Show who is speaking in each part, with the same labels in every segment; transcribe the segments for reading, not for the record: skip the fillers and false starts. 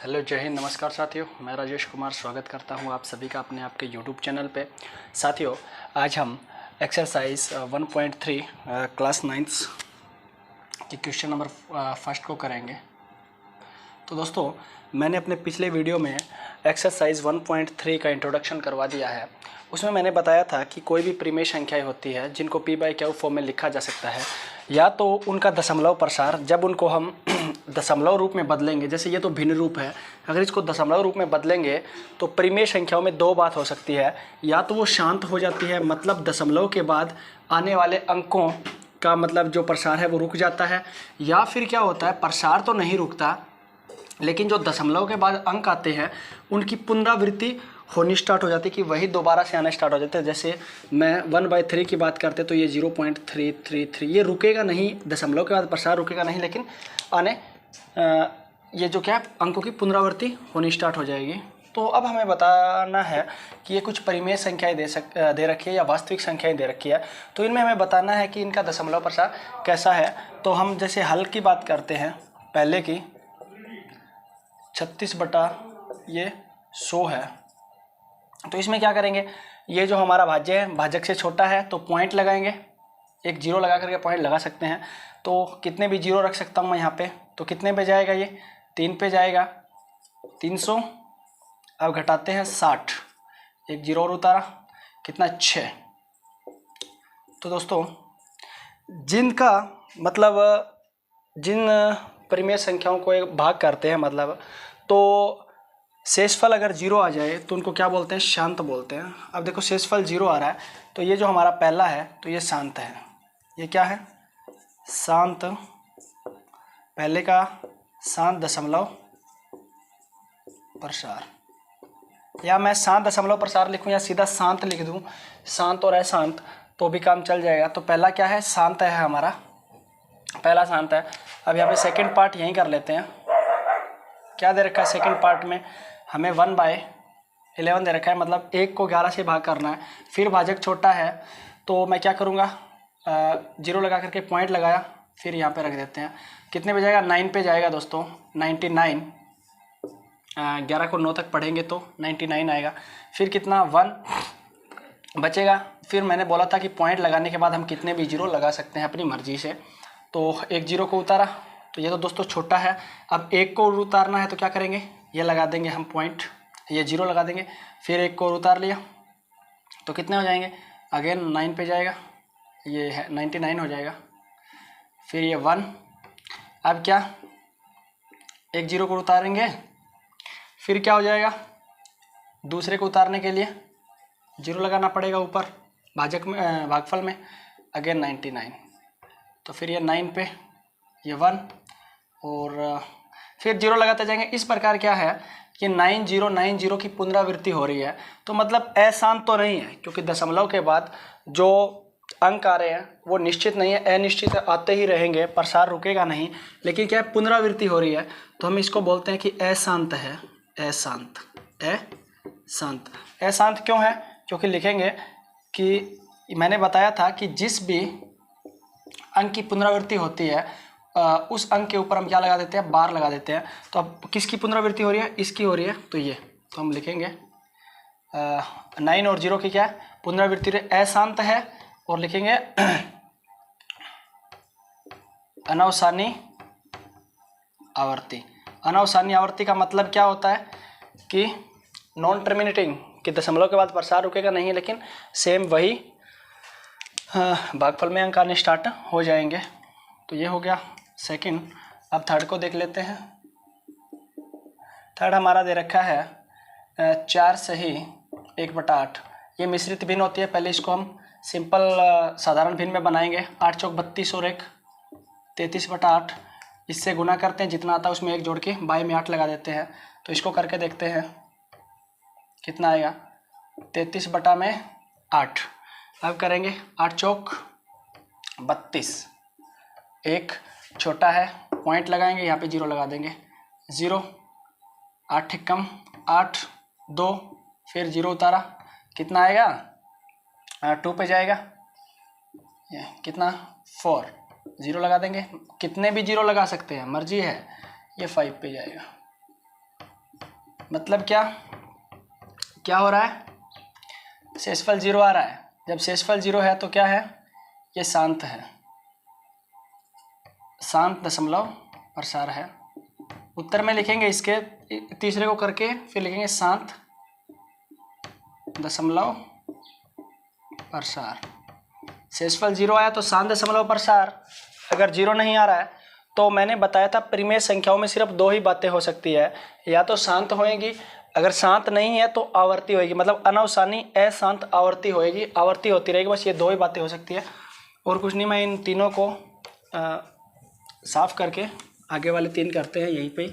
Speaker 1: Hello, जय हिंद, नमस्कार साथियों। मैं राजेश कुमार स्वागत करता हूं आप सभी का अपने आपके यूट्यूब चैनल पे। साथियों, आज हम एक्सरसाइज 1.3 क्लास 9 के क्वेश्चन नंबर फर्स्ट को करेंगे। तो दोस्तों, मैंने अपने पिछले वीडियो में एक्सरसाइज 1.3 का इंट्रोडक्शन करवा दिया है। उसमें मैंने बताया था कि कोई भी परिमेय संख्याएं होती है जिनको पी बाई क्यू फॉर्म में लिखा जा सकता है, या तो उनका दशमलव प्रसार, जब उनको हम दशमलव रूप में बदलेंगे, जैसे ये तो भिन्न रूप है, अगर इसको दशमलव रूप में बदलेंगे तो परिमेय संख्याओं में दो बात हो सकती है। या तो वो शांत हो जाती है, मतलब दशमलव के बाद आने वाले अंकों का मतलब जो प्रसार है वो रुक जाता है, या फिर क्या होता है, प्रसार तो नहीं रुकता लेकिन जो दशमलव के बाद अंक आते हैं उनकी पुनरावृत्ति होनी स्टार्ट हो जाती है कि वही दोबारा से आना स्टार्ट हो जाते हैं। जैसे मैं 1/3 की बात करते तो ये 0.333, ये रुकेगा नहीं, दशमलव के बाद प्रसार रुकेगा नहीं, लेकिन आने ये जो क्या अंकों की पुनरावृत्ति होनी स्टार्ट हो जाएगी। तो अब हमें बताना है कि ये कुछ परिमेय संख्याएं दे रखी है या वास्तविक संख्याएं दे रखी है, तो इनमें हमें बताना है कि इनका दशमलव प्रसार कैसा है। तो हम जैसे हल की बात करते हैं, पहले की 36/100 है, तो इसमें क्या करेंगे, ये जो हमारा भाज्य है भाजक से छोटा है तो पॉइंट लगाएंगे, एक जीरो लगा करके पॉइंट लगा सकते हैं। तो कितने भी जीरो रख सकता हूँ मैं यहाँ पे, तो कितने पे जाएगा, ये 3 पे जाएगा, 300। अब घटाते हैं 60, एक जीरो और उतारा, कितना 6। तो दोस्तों, जिनका मतलब जिन परिमेय संख्याओं को एक भाग करते हैं, मतलब तो शेषफल अगर जीरो आ जाए तो उनको क्या बोलते हैं, शांत बोलते हैं। अब देखो शेषफल जीरो आ रहा है तो ये जो हमारा पहला है तो ये शांत है, ये क्या है, शांत, पहले का शांत दशमलव प्रसार, या मैं शांत दशमलव प्रसार लिखूं या सीधा शांत लिख दूं, शांत और अशांत, तो भी काम चल जाएगा। तो पहला क्या है, शांत है हमारा, पहला शांत है। अब यहाँ पे सेकंड पार्ट यहीं कर लेते हैं। क्या दे रखा है सेकंड पार्ट में, हमें 1/11 दे रखा है, मतलब 1 को 11 से भाग करना है। फिर भाजक छोटा है तो मैं क्या करूँगा, जीरो लगा करके पॉइंट लगाया, फिर यहाँ पे रख देते हैं। कितने पे जाएगा, 9 पे जाएगा दोस्तों, 99। 11 को 9 तक पढ़ेंगे तो 99 आएगा। फिर कितना 1 बचेगा। फिर मैंने बोला था कि पॉइंट लगाने के बाद हम कितने भी जीरो लगा सकते हैं अपनी मर्जी से, तो एक जीरो को उतारा, तो ये तो दोस्तों छोटा है। अब एक को उतारना है तो क्या करेंगे, ये लगा देंगे हम पॉइंट, ये जीरो लगा देंगे, फिर एक को उतार लिया तो कितने हो जाएंगे, अगेन 9 पे जाएगा, ये है 99 हो जाएगा। फिर ये 1, अब क्या, एक जीरो को उतारेंगे, फिर क्या हो जाएगा, दूसरे को उतारने के लिए जीरो लगाना पड़ेगा ऊपर भाजक में, भागफल में, अगेन 99। तो फिर ये 9 पे, ये 1 और फिर जीरो लगाते जाएंगे। इस प्रकार क्या है कि 9090 की पुनरावृत्ति हो रही है। तो मतलब अशांत तो नहीं है, क्योंकि दशमलव के बाद जो अंक आ रहे हैं वो निश्चित नहीं है, अनिश्चित आते ही रहेंगे, प्रसार रुकेगा नहीं, लेकिन क्या है, पुनरावृत्ति हो रही है, तो हम इसको बोलते हैं कि अशांत है, अशांत, अशांत। अशांत क्यों है, क्योंकि लिखेंगे कि मैंने बताया था कि जिस भी अंक की पुनरावृत्ति होती है उस अंक के ऊपर हम क्या लगा देते हैं, बार लगा देते हैं। तो अब किसकी पुनरावृत्ति हो रही है, इसकी हो रही है, तो ये, तो हम लिखेंगे 9 और 0 की क्या है, पुनरावृत्ति अशांत है, और लिखेंगे अनवसानी आवर्ती। अनवसानी आवर्ती का मतलब क्या होता है कि नॉन टर्मिनेटिंग, कि दशमलव के बाद प्रसार रुकेगा नहीं, लेकिन सेम वही भागफल में अंक आने स्टार्ट हो जाएंगे। तो ये हो गया सेकंड। अब थर्ड को देख लेते हैं। थर्ड हमारा दे रखा है 4 सही 1/8। ये मिश्रित भिन्न होती है, पहले इसको हम सिंपल साधारण भिन्न में बनाएंगे। 8 चौक 32 और 1 33/8। इससे गुना करते हैं, जितना आता है उसमें 1 जोड़ के बाई में 8 लगा देते हैं। तो इसको करके देखते हैं कितना आएगा, 33/8। अब करेंगे 8 चौक 32, 1 छोटा है, पॉइंट लगाएंगे, यहाँ पे जीरो लगा देंगे, 0, 8 कम 8, 2, फिर जीरो उतारा, कितना आएगा, 2 पे जाएगा, ये कितना 4, जीरो लगा देंगे, कितने भी जीरो लगा सकते हैं, मर्जी है, ये 5 पे जाएगा। मतलब क्या क्या हो रहा है, शेषफल 0 आ रहा है। जब शेषफल 0 है तो क्या है, ये शांत है, शांत दशमलव प्रसार है। उत्तर में लिखेंगे इसके तीसरे को करके, फिर लिखेंगे शांत दशमलव प्रसार। शेषफल 0 आया तो शांत दशमलव प्रसार। अगर 0 नहीं आ रहा है तो मैंने बताया था परिमेय संख्याओं में सिर्फ 2 ही बातें हो सकती है, या तो शांत होएगी, अगर शांत नहीं है तो आवर्ती होएगी, मतलब अनवसानी अशांत आवर्ती होएगी, आवर्ती होती रहेगी। बस ये 2 ही बातें हो सकती है और कुछ नहीं। मैं इन तीनों को साफ करके आगे वाले 3 करते हैं यहीं पे।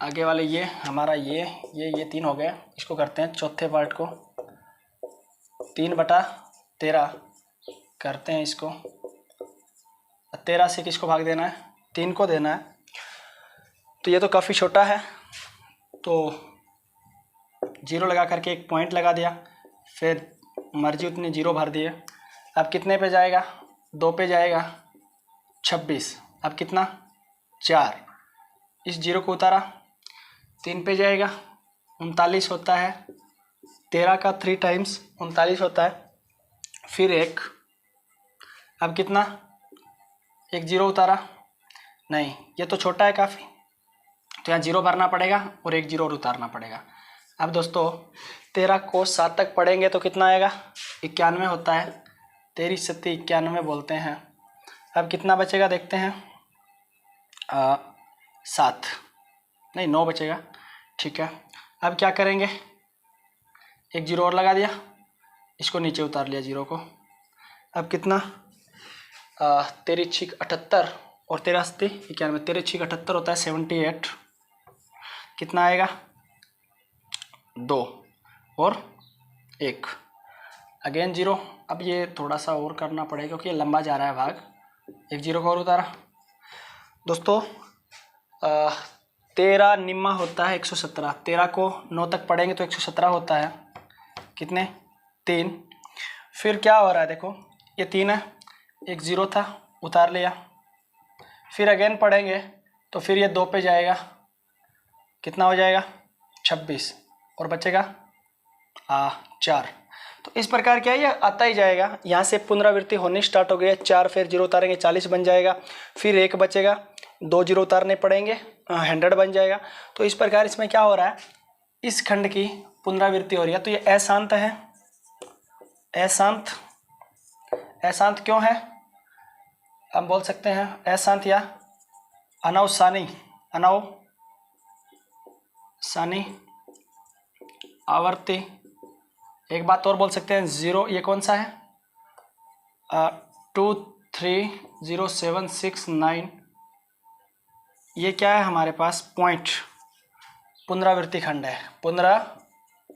Speaker 1: आगे वाले ये हमारा ये 3 हो गए, इसको करते हैं चौथे पार्ट को 3/13 करते हैं इसको। 13 से किसको भाग देना है, 3 को देना है। तो ये तो काफ़ी छोटा है, तो 0 लगा करके एक पॉइंट लगा दिया, फिर मर्जी उतने 0 भर दिए। अब कितने पे जाएगा, 2 पे जाएगा 26। अब कितना 4, इस 0 को उतारा, 3 पे जाएगा 39 होता है, 13 का 3 टाइम्स 39 होता है, फिर 1। अब कितना, एक 0 उतारा, नहीं ये तो छोटा है काफ़ी, तो यहाँ 0 भरना पड़ेगा और एक 0 और उतारना पड़ेगा। अब दोस्तों 13 को 7 तक पढ़ेंगे तो कितना आएगा, 91 होता है, 13 सत्ती 91 बोलते हैं। अब कितना बचेगा देखते हैं, 7 नहीं 9 बचेगा, ठीक है। अब क्या करेंगे, एक 0 और लगा दिया, इसको नीचे उतार लिया 0 को। अब कितना, 13 छिक 78 और 13 सत्ती 91, 13 छिक 78 होता है 78। कितना आएगा, 2 और 1, अगेन 0। अब ये थोड़ा सा और करना पड़ेगा क्योंकि ये लंबा जा रहा है भाग। एक 0 को और उतारा। दोस्तों 13 निम्मा होता है 117, 13 को 9 तक पढ़ेंगे तो 117 होता है, कितने 3। फिर क्या हो रहा है देखो, ये 3 है, एक 0 था उतार लिया, फिर अगेन पढ़ेंगे तो फिर ये 2 पे जाएगा, कितना हो जाएगा 26 और बचेगा 4। तो इस प्रकार क्या है, ये आता ही जाएगा। यहाँ से पुनरावृत्ति होनी स्टार्ट हो गई है, 4 फिर 0 उतारेंगे 40 बन जाएगा, फिर 1 बचेगा, 2 0 उतारने पड़ेंगे 100 बन जाएगा। तो इस प्रकार इसमें क्या हो रहा है, इस खंड की पुनरावृत्ति हो रही है। तो ये अशांत है, अशांत, अशांत क्यों है, हम बोल सकते हैं अशांत या अनवसानी, अनवसानी आवर्ती। एक बात और बोल सकते हैं 0, ये कौन सा है, 2 3 0 7 6 9, ये क्या है हमारे पास पॉइंट, पुनरावृत्ति खंड है, पुनरावृत्ति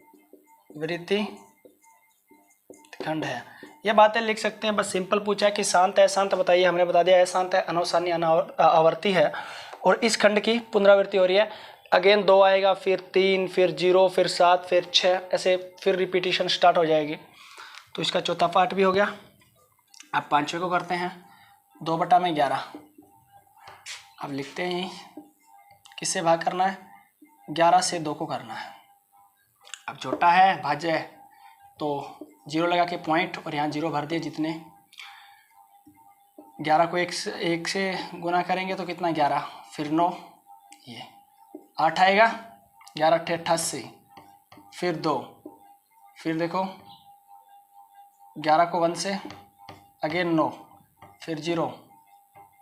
Speaker 1: खंड है। ये बातें लिख सकते हैं, बस सिंपल पूछा है कि शांत है अशांत बताइए, हमने बता दिया अशांत है, अनवसानी आवर्ती है और इस खंड की पुनरावृत्ति हो रही है। अगेन 2 आएगा, फिर 3, फिर 0, फिर 7, फिर 6, ऐसे फिर रिपीटिशन स्टार्ट हो जाएगी। तो इसका चौथा पार्ट भी हो गया। अब 5वें को करते हैं, 2/11। अब लिखते हैं किससे भाग करना है, 11 से 2 को करना है। अब छोटा है भाज्य है तो 0 लगा के पॉइंट और यहाँ 0 भर दिए जितने। 11 को 1 से गुना करेंगे तो कितना 11, फिर 9, ये 8 आएगा, 11 8 88, फिर 2, फिर देखो 11 को 1 से अगेन 9, फिर 0,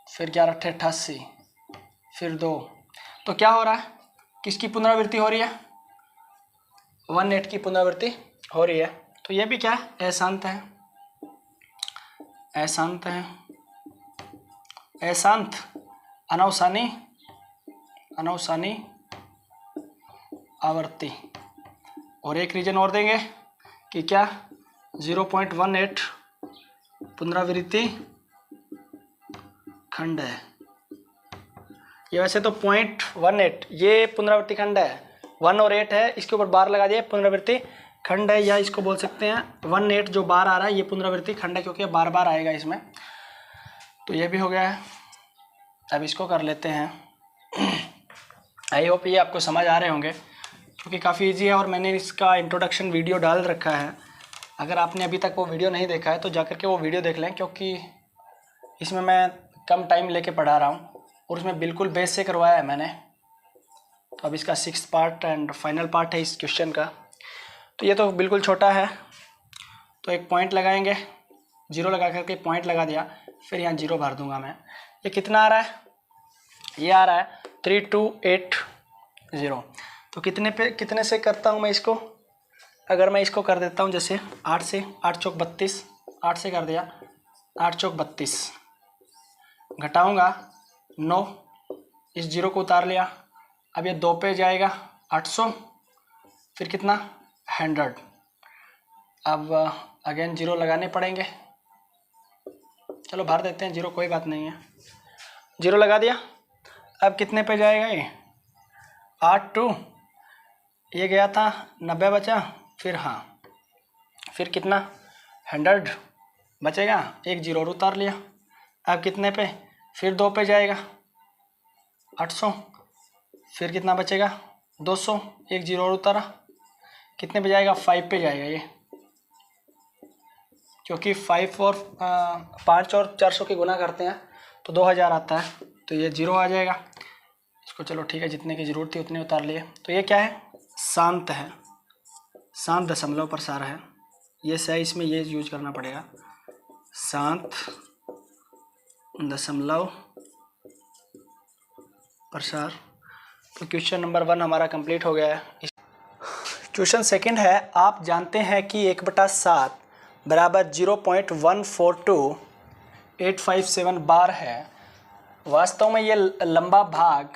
Speaker 1: फिर 11 8 88, फिर 2। तो क्या हो रहा है, किसकी पुनरावृत्ति हो रही है, 18 की पुनरावृत्ति हो रही है। तो ये भी क्या है, अशांत है, अशांत है, अशांत अनवसानी, अनवसानी आवर्ती। और एक रीजन और देंगे कि क्या 0.18 पुनरावृत्ति खंड है। ये वैसे तो 0.18 ये पुनरावृत्ति खंड है, 1 और 8 है, इसके ऊपर बार लगा दिया, पुनरावृत्ति खंड है, या इसको बोल सकते हैं 18 जो बार आ रहा है ये पुनरावृत्ति खंड है क्योंकि बार बार आएगा इसमें। तो ये भी हो गया है। अब इसको कर लेते हैं आई होप ये आपको समझ आ रहे होंगे, क्योंकि काफ़ी इजी है और मैंने इसका इंट्रोडक्शन वीडियो डाल रखा है। अगर आपने अभी तक वो वीडियो नहीं देखा है तो जाकर के वो वीडियो देख लें, क्योंकि इसमें मैं कम टाइम लेके पढ़ा रहा हूँ और उसमें बिल्कुल बेस से करवाया है मैंने। तो अब इसका 6th part and final part है इस क्वेश्चन का। तो ये तो बिल्कुल छोटा है, तो एक पॉइंट लगाएंगे, 0 लगा करके पॉइंट लगा दिया, फिर यहाँ 0 भर दूंगा मैं। ये कितना आ रहा है? ये आ रहा है 3280। तो कितने से करता हूँ मैं इसको? अगर मैं इसको कर देता हूँ जैसे 8 से, 8 चौक 32, 8 से कर दिया, 8 चौक 32, घटाऊँगा 9, इस 0 को उतार लिया। अब ये 2 पे जाएगा 800, फिर कितना 100। अब अगेन 0 लगाने पड़ेंगे, चलो भर देते हैं 0, कोई बात नहीं है। 0 लगा दिया। अब कितने पे जाएगा ये? 82, ये गया था 90 बचा, फिर हाँ, फिर कितना 100 बचेगा, एक 0 और उतार लिया। अब कितने पे? फिर 2 पे जाएगा 800, फिर कितना बचेगा 200, एक 0 और उतारा। कितने पे जाएगा? 5 पे जाएगा ये, क्योंकि 5 और 5 और 400 की गुना करते हैं तो 2000 आता है, तो ये 0 आ जाएगा। इसको चलो ठीक है, जितने की ज़रूरत थी उतने उतार लिए। तो ये क्या है? शांत है, शांत दशमलव प्रसार है। ये सही, इसमें ये यूज करना पड़ेगा, शांत दशमलव प्रसार। तो क्वेश्चन नंबर 1 हमारा कंप्लीट हो गया है। क्वेश्चन सेकंड है, आप जानते हैं कि 1/7 बराबर 0.142857 बार है। वास्तव में ये लंबा भाग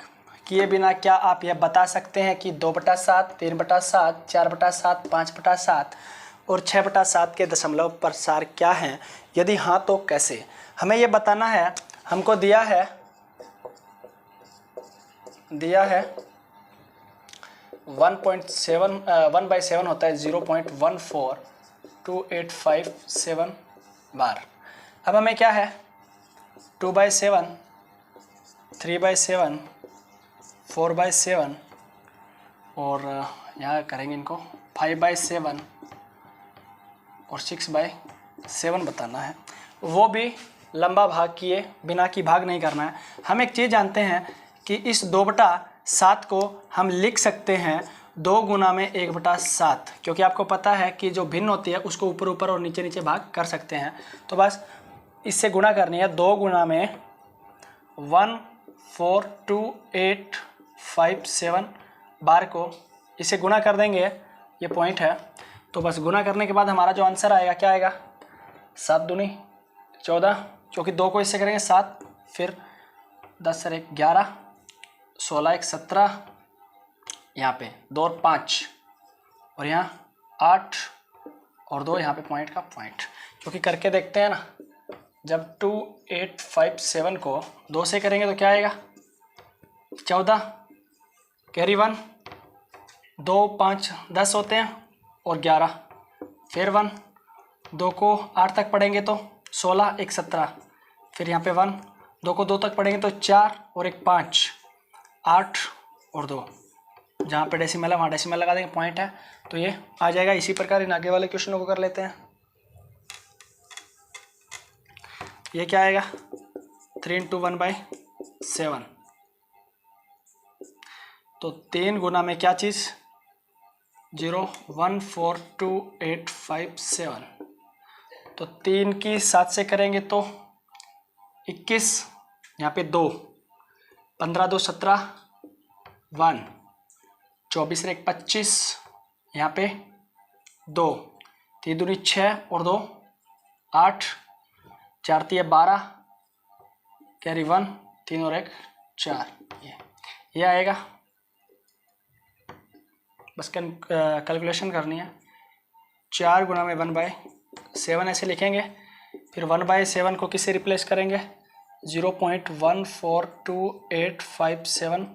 Speaker 1: किए बिना क्या आप यह बता सकते हैं कि 2/7, 3/7, 4/7, 5/7 और 6/7 के दशमलव प्रसार क्या हैं? यदि हाँ तो कैसे? हमें ये बताना है। हमको दिया है 1/7 होता है 0.142857 बार। अब हमें क्या है? 2/7, 3/7, 4/7 और यहाँ करेंगे इनको 5/7 और 6/7 बताना है। वो भी लंबा भाग किए बिना की भाग नहीं करना है। हम एक चीज़ जानते हैं कि इस 2/7 को हम लिख सकते हैं 2 गुना में 1/7, क्योंकि आपको पता है कि जो भिन्न होती है उसको ऊपर ऊपर और नीचे नीचे भाग कर सकते हैं। तो बस इससे गुणा करनी है, 2 गुना में 142,857 बार को इसे गुणा कर देंगे, ये पॉइंट है। तो बस गुणा करने के बाद हमारा जो आंसर आएगा क्या आएगा? 7 दूनी 14, क्योंकि 2 को इससे करेंगे 7, फिर 10 और 1 11, 16 1 17, यहाँ पे 2 और 5 और यहाँ 8 और 2, यहाँ पे पॉइंट का पॉइंट, क्योंकि करके देखते हैं ना। जब 2857 को 2 से करेंगे तो क्या आएगा? 14, कैरी 1, 2 5 10 होते हैं और 11, फिर 1, 2 को 8 तक पढ़ेंगे तो 16 1 17, फिर यहाँ पे 1, 2 को 2 तक पढ़ेंगे तो 4 और 1 5, 8 और 2, जहाँ पे डेसिमल है वहाँ डेसिमल लगा देंगे, पॉइंट है, तो ये आ जाएगा। इसी प्रकार इन आगे वाले क्वेश्चनों को कर लेते हैं। ये क्या आएगा? 3 × 1/7, तो 3 गुना में क्या चीज़? 0.142857, तो 3 की 7 से करेंगे तो 21, यहाँ पे 2, 15 2 17, 1, 24 1 25, यहाँ पे 2, 3 दूनी 6 और 2 8, 4 3 12, कैरी 1, 3 और 1 4, ये आएगा। बस कैलकुलेशन करनी है। 4 गुना में 1/7 ऐसे लिखेंगे, फिर 1/7 को किससे रिप्लेस करेंगे? 0.142857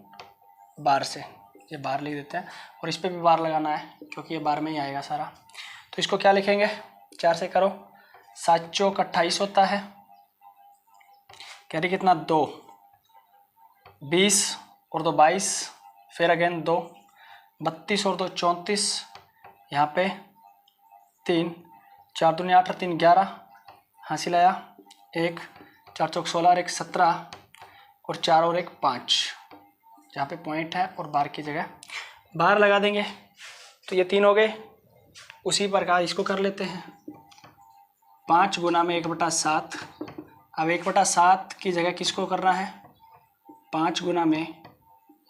Speaker 1: बार से, ये बार लिख देते हैं और इस पे भी बार लगाना है क्योंकि ये बार में ही आएगा सारा। तो इसको क्या लिखेंगे? 4 से करो, 7 चौक 28 होता है, कैरी कितना? 2, 20 और 2 22, फिर अगेन 2 32 और 2 34, यहाँ पे 3, 4 दूनी 8 और 3 11, हासिल आया 1, 4 चौक 16 और 1 17, और 4 और 1 5, जहाँ पे पॉइंट है और बार की जगह बार लगा देंगे। तो ये 3 हो गए। उसी प्रकार इसको कर लेते हैं 5 गुना में 1/7। अब 1/7 की जगह किसको करना है, 5 गुना में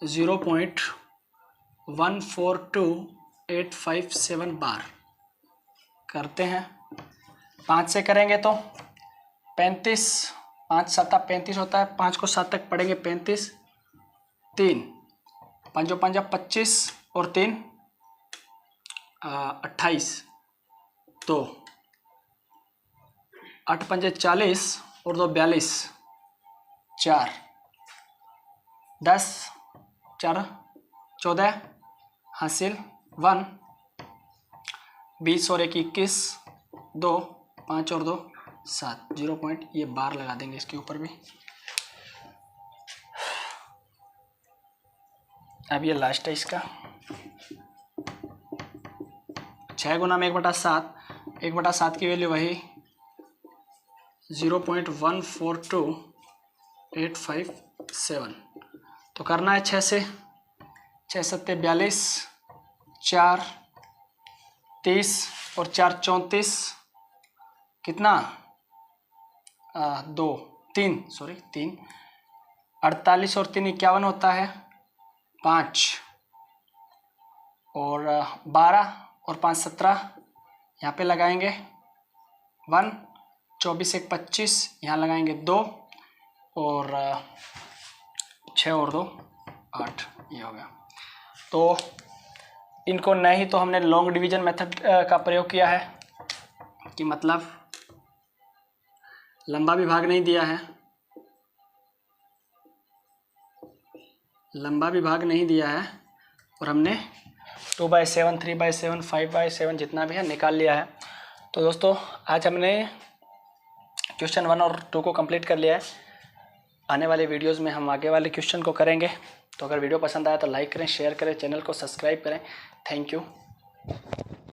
Speaker 1: 0.142857 बार करते हैं। 5 से करेंगे तो 35, 5 7 35 होता है, 5 को 7 तक पढ़ेंगे 35, 3 5 5 25 और 3 28, तो 8 5 40 और 2 42, 4 10 4 14, हासिल 1, 20 और 1 21, 2 5 और 2 7, 0 पॉइंट, ये बार लगा देंगे इसके ऊपर भी। अब ये लास्ट है इसका 6 गुना में 1/7, 1/7 की वैल्यू वही 0.142857। तो करना है 6 से, 6 7 42, 4 30 और 4 34, कितना 2 3 48 और 3 51 होता है 5, और 12 और 5 17, यहाँ पे लगाएंगे 1, 24 1 25, यहाँ लगाएंगे 2, और 6 और 2 8, ये हो गया। तो इनको नहीं तो हमने लॉन्ग डिवीजन मेथड का प्रयोग किया है, कि मतलब लंबा भी भाग नहीं दिया है, लंबा भी भाग नहीं दिया है, और हमने 2/7 3/7 5/7 जितना भी है निकाल लिया है। तो दोस्तों आज हमने क्वेश्चन 1 और 2 को कंप्लीट कर लिया है। आने वाले वीडियोस में हम आगे वाले क्वेश्चन को करेंगे। तो अगर वीडियो पसंद आया तो लाइक करें, शेयर करें, चैनल को सब्सक्राइब करें। Thank you.